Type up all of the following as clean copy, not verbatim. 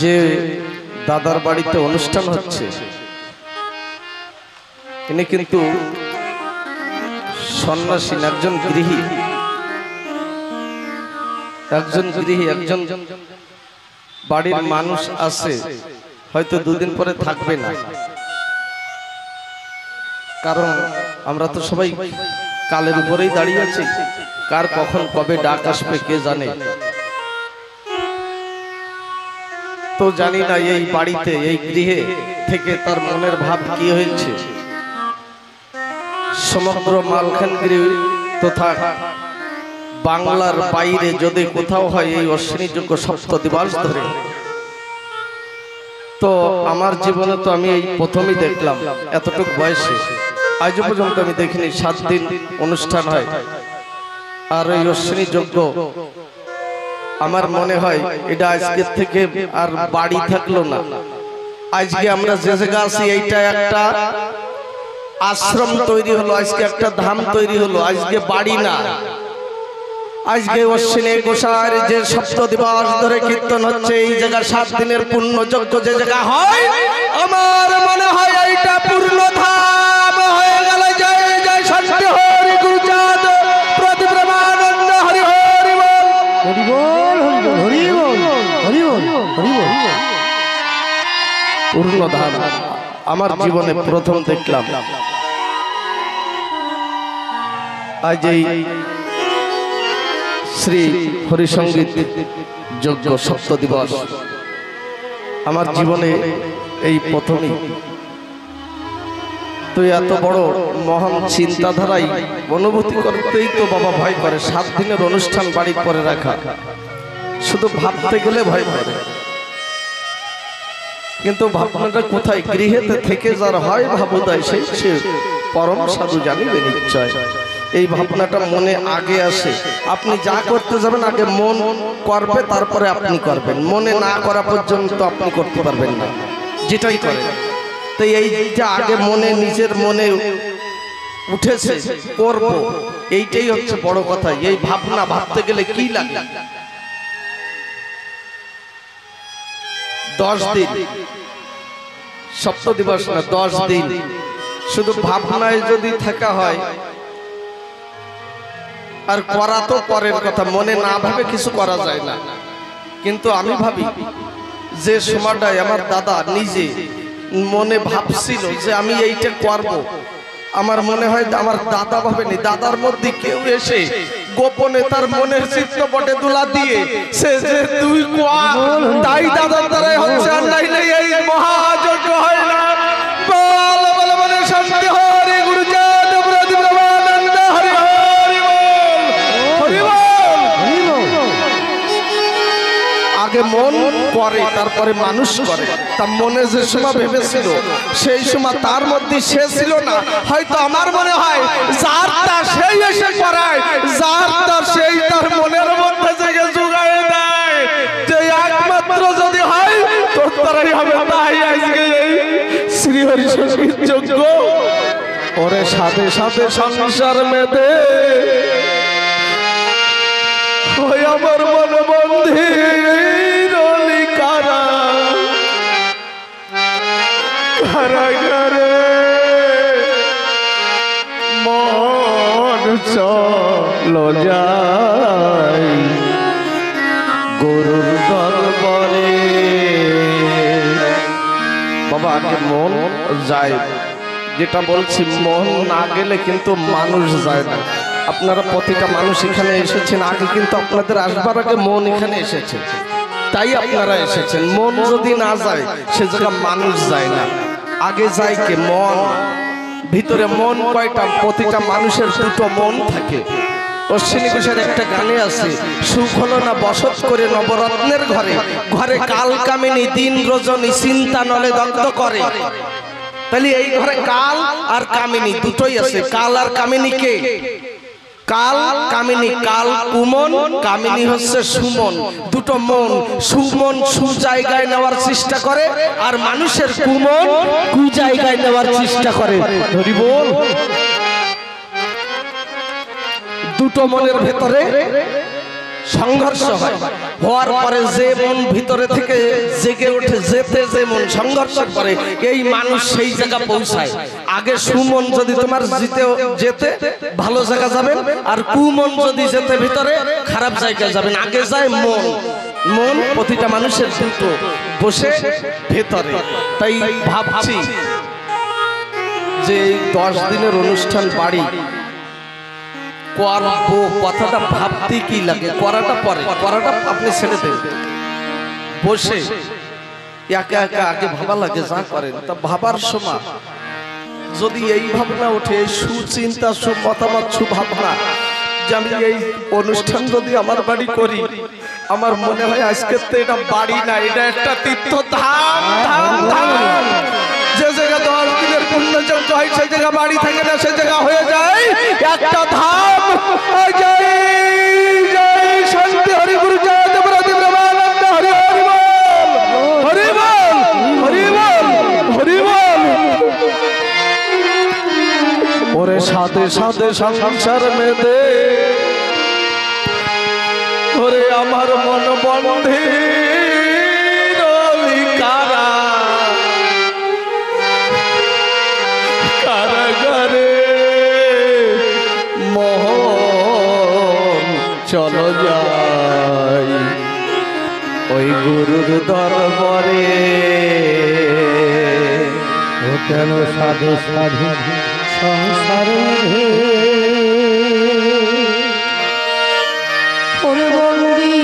যে দাদার বাড়িতে অনুষ্ঠান হচ্ছে ইনি কিন্তু সন্ন্যাসী, একজন গৃহী, একজন বাড়ির মানুষ আছে, হয়তো দুদিন পরে থাকবে না। কারণ আমরা তো সবাই কালের উপরেই দাঁড়িয়ে আছি, কার কখন কবে ডাক আসবে কে জানে। তো জানি না এই বাড়িতে এই গৃহে থেকে তার মনের ভাব কি হয়েছে। সমগ্র মালখানগিরি তথা বাংলার বাইরে যদি কোথাও হয় এই অশ্বিনীযোগ্য সপ্তদিবস ধরে, তো আমার জীবনে তো আমি এই প্রথমই দেখলাম এতটুকু বয়সে, আজ পর্যন্ত আমি দেখিনি। 7 দিন অনুষ্ঠান হয় আর এই অশ্বিনীযোগ্য আমার মনে হয় এটা আজকের থেকে আর বাড়ি থাকলো না। আজকে আমরা যে জায়গা আছি এইটা একটা আশ্রম তৈরি হলো, আজকে একটা ধাম তৈরি হলো, আজকে বাড়ি না। আজকে অশ্বিনী গোসার যে সপ্তদিবস ধরে কীর্তন হচ্ছে এই জায়গা 7 দিনের পূর্ণ যজ্ঞ যে জায়গা হয়, আমার মনে হয় এইটা পূর্ণ ধাম হয়ে গেল। জয় জয় শান্তি হরি গুরুচাঁদ প্রদীপ রামানন্দ হরি হরি বল, হরি বল, হরি বল, হরি বল, হরি বল। পূর্ণ ধাম আমার জীবনে প্রথম দেখলাম। আজ এই শ্রী হরিসঙ্গীত যজ্ঞ সপ্তদিবস আমার জীবনে এই প্রথমই। তো এত বড় মহান চিন্তাধারাই অনুভূতি করতেই তো বাবা ভয় করে। 7 দিনের অনুষ্ঠান বাড়ি করে রাখা, শুধু ভাবতে গেলে ভয় করে। কিন্তু ভাবনাটা কোথায়? গৃহেতে থেকে যার হয় ভাবুদায় সে পরম সাধু জানিবে নিশ্চয়। এই ভাবনাটা মনে আগে আসে। আপনি যা করতে যাবেন আগে মন করবে, তারপরে আপনি করবেন। মনে না করা পর্যন্ত আপনি করতে পারবেন না, যেটাই করেন। তো এই যে আগে মনে, নিজের মনে উঠেছে করব, এইটাই হচ্ছে বড় কথা। এই ভাবনা ভাবতে গেলে কি লাগে? 10 দিন সপ্তদিবস না, 10 দিন শুধু ভাবনায় যদি থাকা হয়, আর করা তো পরের কথা, মনে না ভাবে কিছু করা যায় না। কিন্তু আমি ভাবি যে সময়টায় আমার দাদা নিজে মনে ভাবছিল যে আমি এইটা করব, আমার মনে হয় আমার দাদা ভাবেনি, দাদার মধ্যে কেউ এসে গোপনে তার মনের চিত্তপটে তুলা দিয়ে সে যে তুই তাই দাদার দ্বারাই হচ্ছে, আর নাইলে এই মহাযজ্ঞ হয় না। বল বল মনে শান্তি হরি গুরুচাঁদ প্রদীপ রামানন্দ হরি হরি বল, হরি বল, হরি বল। আগে মন করে তারপরে মানুষ করে। তার মনে যে সময় ভেবেছিল সেই সময় তার মধ্যে সে ছিল না। হয়তো আমার মনে হয় যার তার সেই এসে করায়, যার তার সেই তার মনের মধ্যে থেকে জোগায় দেয় যে একমাত্র যদি হয় তো তারাই হবে। তাই আজকে এই শ্রী হরি সঙ্গীত যজ্ঞ। ওরে সাথে সাথে সংসার মেতে ওই আমার মন বন্ধি মন চলো যাই গরুর দরবারে। বাবা আগে মন যায়, যেটা বলছি মন না গেলে কিন্তু মানুষ যায় না। আপনারা প্রতিটা মানুষ এখানে এসেছেন, আগে কিন্তু আপনাদের আসবার আগে মন এখানে এসেছে, তাই আপনারা এসেছেন। মন যদি না যায় সে জায়গা মানুষ যায় না। আগে যায় কে? মন। ভিতরে মন কয়টা? প্রতিটা মানুষের 2টো মন থাকে। অশ্বিনী ঘোষের একটা গানে আছে, সুখ হলো না বসত করে নবরত্নের ঘরে, ঘরে কাল কামিনী দিন রজনী চিন্তা নলে দগ্ধ করে। তাহলে এই ঘরে কাল আর কামিনী দুটোই আছে। কাল আর কামিনী কে? কাল কামিনী, কাল কুমন, কামিনী হচ্ছে সুমন। 2টো মন, সুমন সু জায়গায় নেওয়ার চেষ্টা করে আর মানুষের কুমন কু জায়গায় নেওয়ার চেষ্টা করে। হরি বল। 2টো মনের ভেতরে সংঘর্ষ হয়, হওয়ার পরে যে মন ভিতরে থেকে জেগে ওঠে, যেতে যে মন সংঘর্ষ করে, এই মানুষ সেই জায়গা পৌঁছায়। আগে সুমন যদি তোমার যেতে ভালো জায়গা যাবেন, আর কুমন যদি যেতে ভিতরে খারাপ জায়গায় যাবেন। আগে যায় মন, মন প্রতিটা মানুষের দুটো বসে ভেতরে। তাই ভাবছি যে 10 দিনের অনুষ্ঠান বাড়ি করবো, কথাটা ভাবতে কি লাগে, করাটা পরে, করাটা আপনি ছেড়ে দেন। বসে একা একা আগে ভাবা লাগে, যা করেন তা ভাবার সময় যদি এই ভাবনা ওঠে, সুচিন্তা, সুমতামত, সুভাবনা যে আমি এই অনুষ্ঠান যদি আমার বাড়ি করি, আমার মনে হয় আজকে তো এটা বাড়ি না, এটা একটা তীর্থধাম। যে জায়গা 10 দিনের পুণ্যযজ্ঞ হয় সেই জায়গা বাড়ি থাকে না, সে জায়গা হয়ে যায় একটা ধাম। জয় জয় শান্তি হরি গুরু জয় দেবরাদি ব্রহ্মানন্দ হরি হরি বল, হরি বল, হরি বল, হরি বল। ওরে সাথে সাথে সংসার মেতে, ওরে আমার মন বন্ধে কারাগারে মোহন চলো যাই ওই গুরুর দরবারে। ও কেন সাধু সাধু সংসার ওরে বন্দি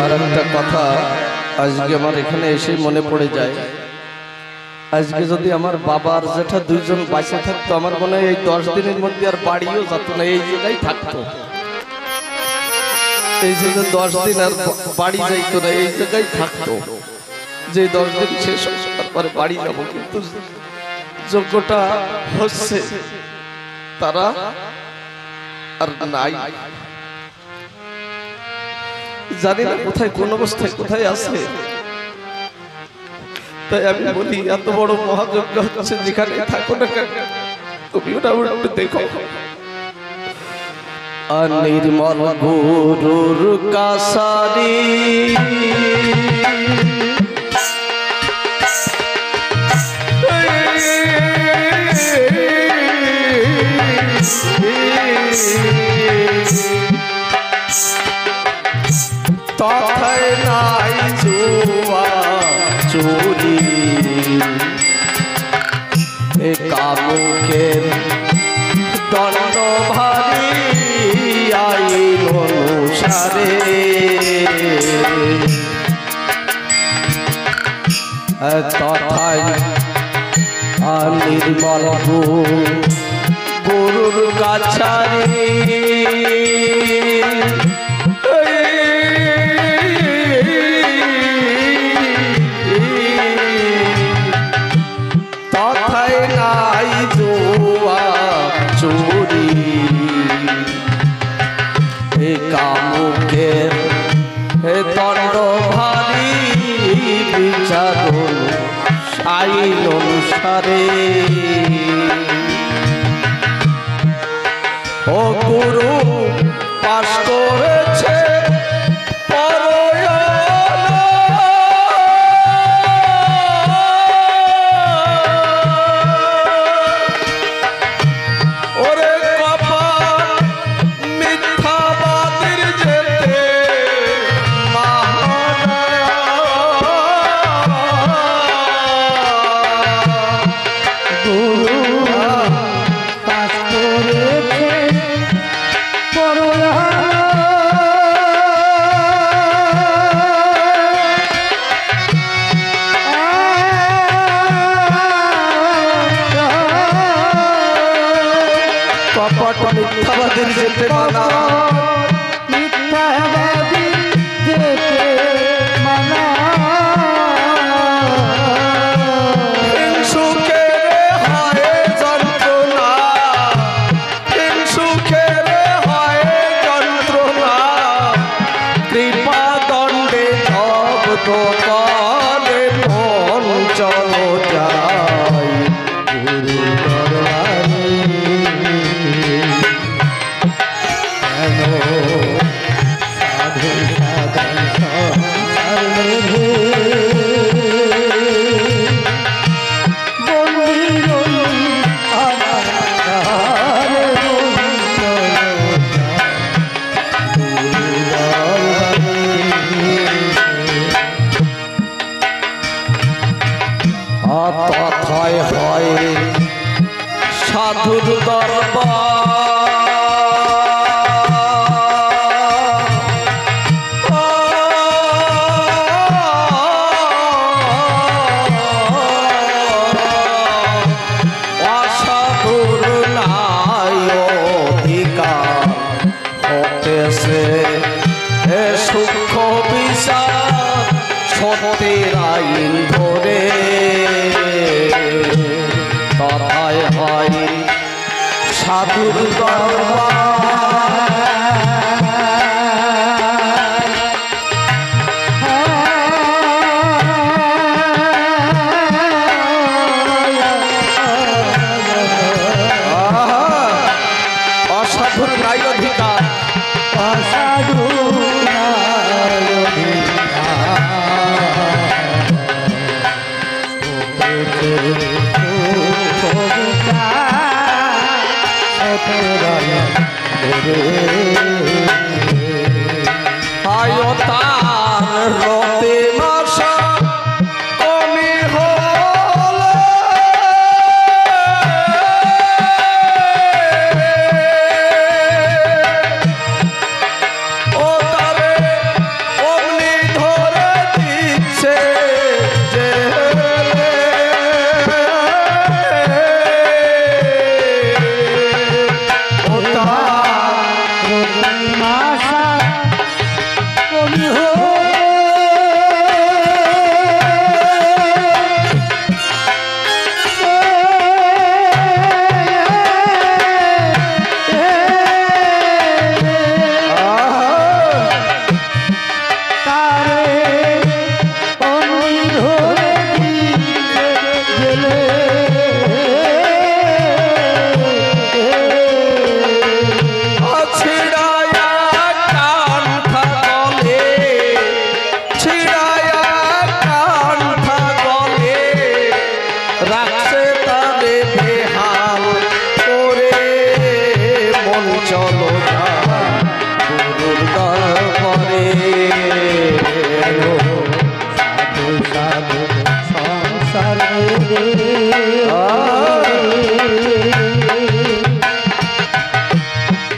আর একটা কথা আজকে আমার এখানে এসে মনে পড়ে যায়, আজকে যদি আমার বাবার যেটা 2 জন বাইসে থাকতো, আমার মনে হয় এই 10 দিনের মধ্যে আর বাড়িও যেত না, এই জায়গায় থাকতো। এই যে 10 দিন আর বাড়ি যাইতো না, এই জায়গায় থাকতো। যে 10 দিন শেষ তারপরে বাড়ি যাবো, কিন্তু যোগ্যটা হচ্ছে তারা আর নাই। জানি না কোথায়, কোন অবস্থায় কোথায় আছে। তাই আমি বলি, এত বড় মহাযজ্ঞ হচ্ছে, যেখানে থাকো না কেন তুমি ওটা একটু দেখো। নির্মল গুরুর কাসারি তথায় নাই জুয়া চুরি, কামুকে দণ্ড ভারী আইন অনুসারে। তথায় নির্মল গুরুর কাছারি তথায় নাই জুয়া চুরি, কামুকের দণ্ড ভারী বিচার আইন অনুসারে। ও গুরু পাশ করেছে মিথ্যাবাদীর যেতে মানা, মিথ্যাবাদীর যেতে মানা। সুখের হয় যন্ত্রণা, সুখের হয় যন্ত্রণা, সূক্ষ্ম বিষাদ সত্যের আইন ধরে তথায় হয় সাধুর অসাধুর নাই অধিকার অসাধু তার রতে মাসা কমি হলে ও তারে অমনি ধরে দিচ্ছে জেলে ও তার মাসা কমি চলো গুরুর দরবারে সাধু সাধু সংসারে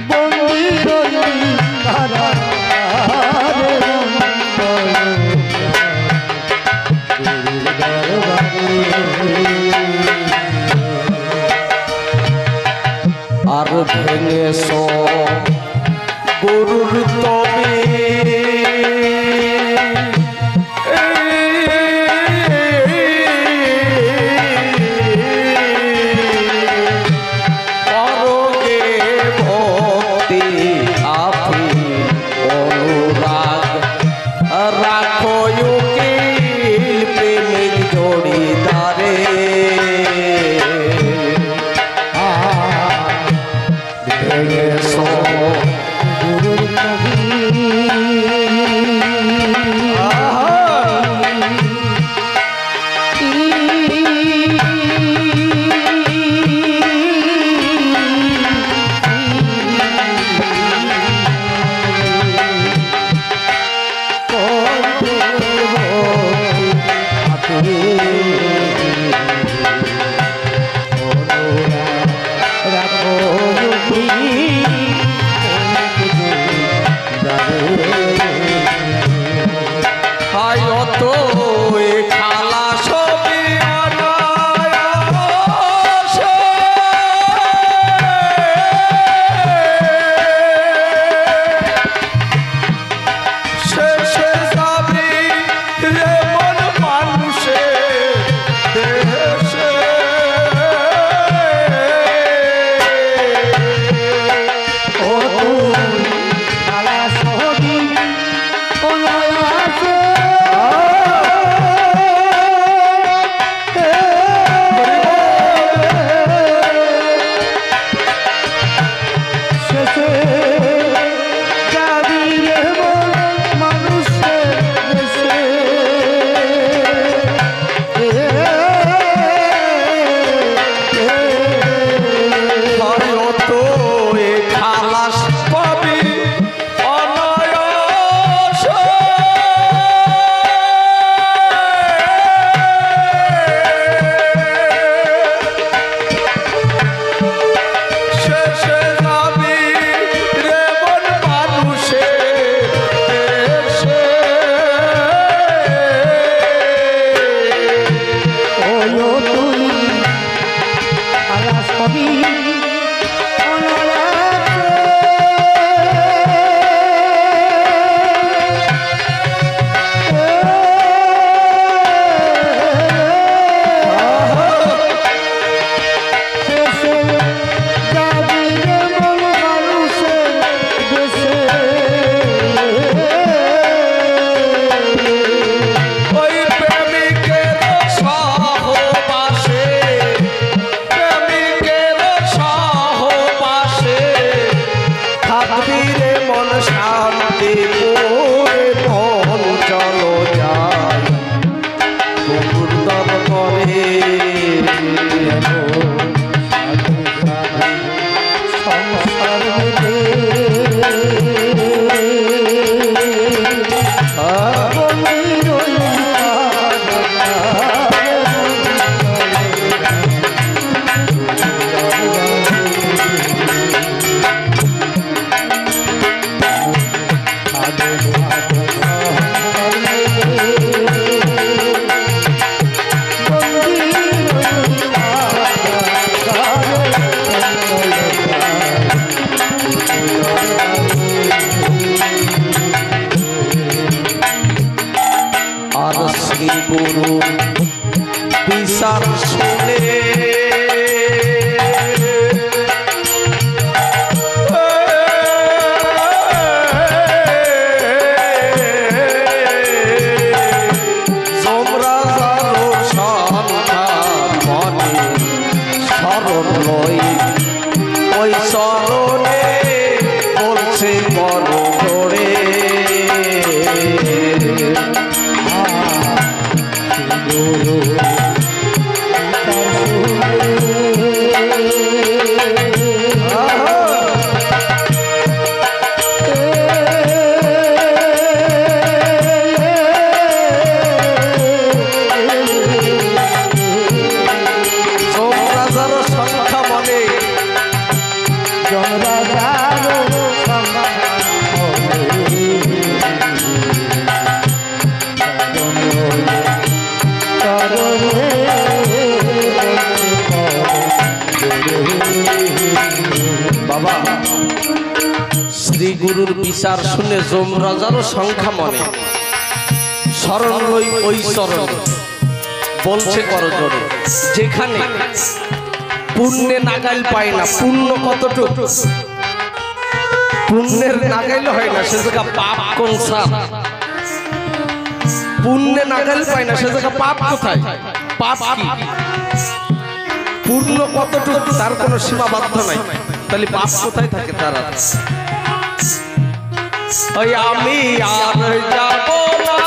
বন্দি বন্দি ধারা আর ভেঙে গরুর তবে পরগে ভক্তি আফি অনুরাগ রাখো উকিল প্রেমিক জড়িদারে গুরুর নবী শ্রী গুরু বিচার শুনে ওই চরণে বলছে বড় করে বাবা শ্রী গুরুর বিচার শুনে যমরাজারও সংখ্যা মনে শরণ লই ওই চরণ বলছে করজোড়ে যেখানে পুণ্যে নাগাইল পায় না পুণ্য কতটুকু পুণ্যের নাগাইল হয় না সে জায়গা পাপ কোন সাপ পুণ্যে নাগাইল পায় না সে জায়গা পাপ কোথায় পাপ কি পূর্ণ কতটুকু তার কোনো সীমাবদ্ধ নাই তাহলে পাপ কোথায় থাকে তারা ওই আমি আর যাব না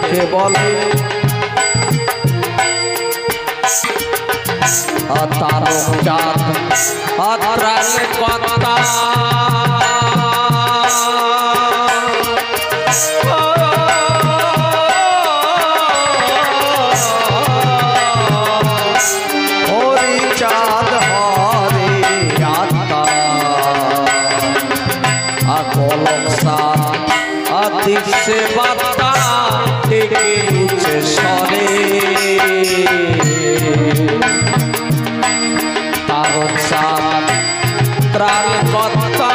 কে বলে তার চাঁদ আত্রালে কথা হরি চাঁদ হরে আত্মা আকলক সাত আদিশে বাতা থেকে উঠে সরে তার সাত ত্রাণ কথা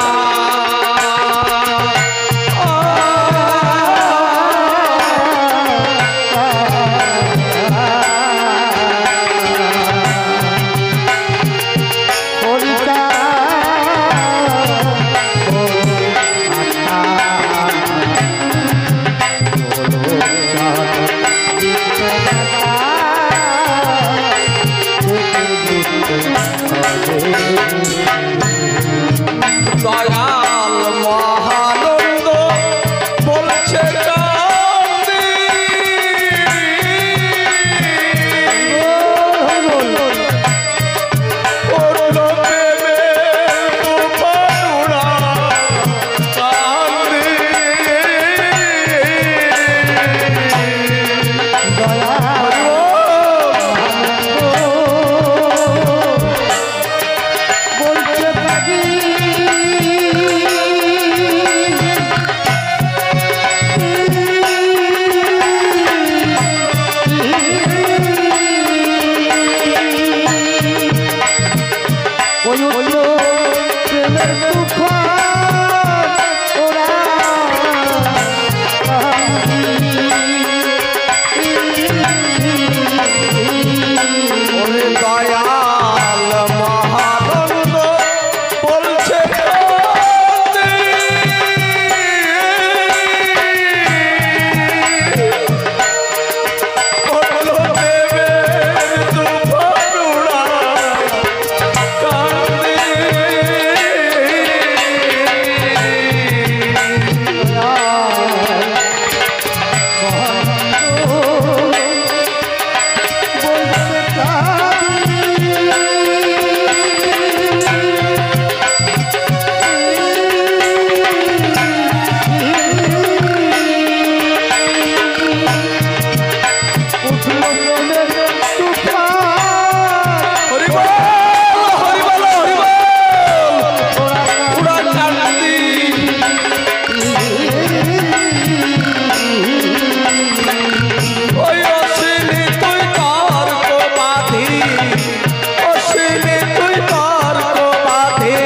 অশ্বিনী তুই তর্ক বাঁধে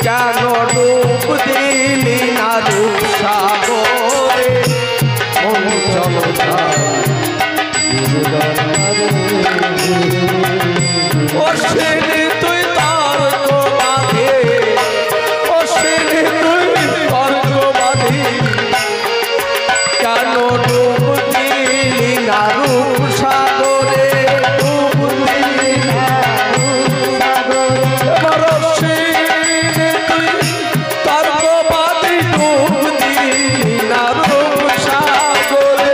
কেন ডুব দিলি না রূপ সাগরে মন চমৎকার অশ্বিনী তুই তর্ক বাঁধে অশ্বিনী তুই তর্ক বাঁধে কেন ডুব দিলি না রূপ সাগরে ডুব দিলি না এবার অশ্বিনী তুই তর্ক বাঁধি ডুব দিলি না রূপ সাগরে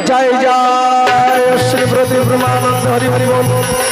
जय जय श्री प्रति ब्रह्मानंद हरि हरि बोल।